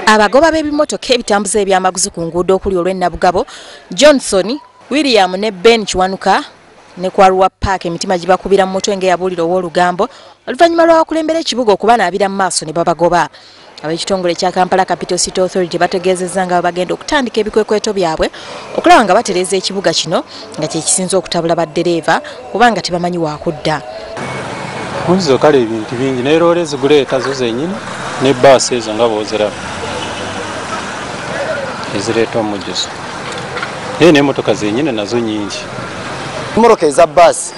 Abagoba b'ebimotoka ebitambuza ebyamaguzi ku nguudo okuli olw'Ennabugabo, Johnson, William ne Ben Kiwanuka ne Kwarwa Park emitima gibakubira mu mutwe ng'eyabuulira ow'olugambo oluvannyuma lw'abakulembera ekibuga okubanaabira mu maaso ne babagoba. Ab'ekitongole kya Kampala Capital City Authority bategeezezza nga bagenda okutandika ebikwekweto byabwe okulaba nga batereeza ekibuga kino nga kye kisinze okutabula baddereeva kubanga tebamanyi waakudda. Munzizo kale ebintu bingi ne loole ziguleeta zo zennyini ne bbaasi ezo nga booziraba ezireeta omujjuzo naye n'emmotoka zennyini nazo nnyingi. Emmotoka eza bbaasi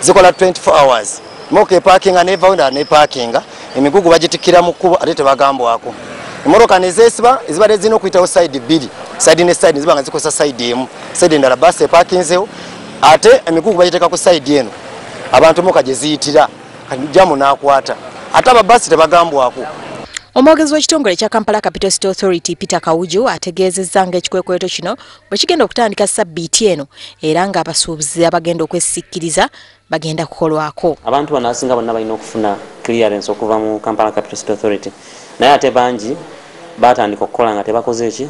zikola 24 hours. Emmotoka epaakinga nevayo neepaakinga emigugu bagitikkira mu kkubo ate tebagambwako. Emmotoka nezeesiba ezibadde zirina okuyitawo sayidi bbiri, sayidi ne sayidi ziba nga zikosa sayidi emu, sayidi endala bbaasi epaakinzewo ate emigugu bagiteeka ku sayidi eno abantu emmotoka gye ziyitira jamu n'akwata ate ababbaasi tebagambwako. Omwogezi w'ekitongole kya Kampala Capital City Authority Peter Kawuju ategeezezza ng'ekikwekweto kino bwe kigenda okutandika sabbiiti eno era ng'abasuubuzi abagenda okwesikkiriza bagenda kukolwako. Abantu bano asinga bonna balina okufuna clearance okuva mu Kampala Capital City Authority naye ate bangi batandika okukola nga tebakoze eki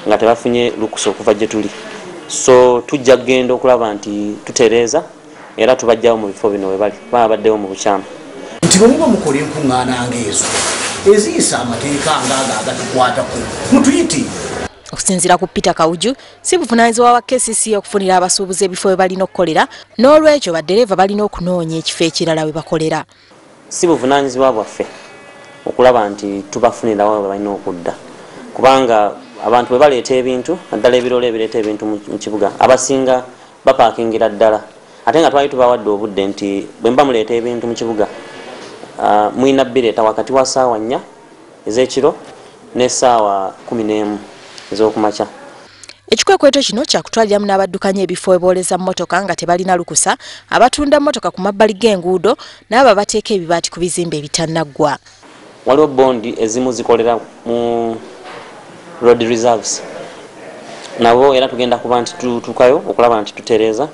nga tebafunye lukusa okuva gye tuli. So tujja kugenda okulaba nti tutereeza era tubajjawo mu bifo bino we bali baba baddewo mu bukyamu. Nti bwe muba mukola enkuŋŋaana ng'ezo eziyisa amateeka ng'ago agatukwatako mutuyiti. Okusinziira ku Peter Kawuju si buvunaanyizibwa wa KCC okufunira abasuubuzi ebifo we balina okukolera n'olwekyo baddereeva balina okunoonya ekifo ekirala we bakolera. Si buvunaanyizibwa bwaffe okulaba nti tubafunirawo we balina okudda kubanga abantu bwe baleeta ebintu naddala ebiroola ebireeta ebintu mu kibuga abasinga bapaakingira ddala ate nga twali tubawadde obudde nti bwe mba muleeta ebintu mu kibuga mulina bireeta wakati wa ssaawa 4 ez'ekiro n'essaawa 11 ez'okumakya. Ekikwekweto kino kyakutwaliramu n'abaddukanya ebifo we booleza mmotoka nga tebalina lukusa, abatunda mmotoka ku mabbali g'enguudo n'abo abateeka ebibaati ku bizimbe ebitannaggwa. Waliwo bondi ezimu zikolera mu road reserves nabo era tugenda kuba nti tutuukayo okulaba nti tutereeza.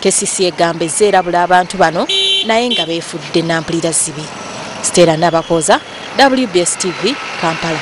KCC egamba ezze erabula abantu bano naye nga beefudde nampulira zibi. Stella Nabakooza, WBS TV, Kampala.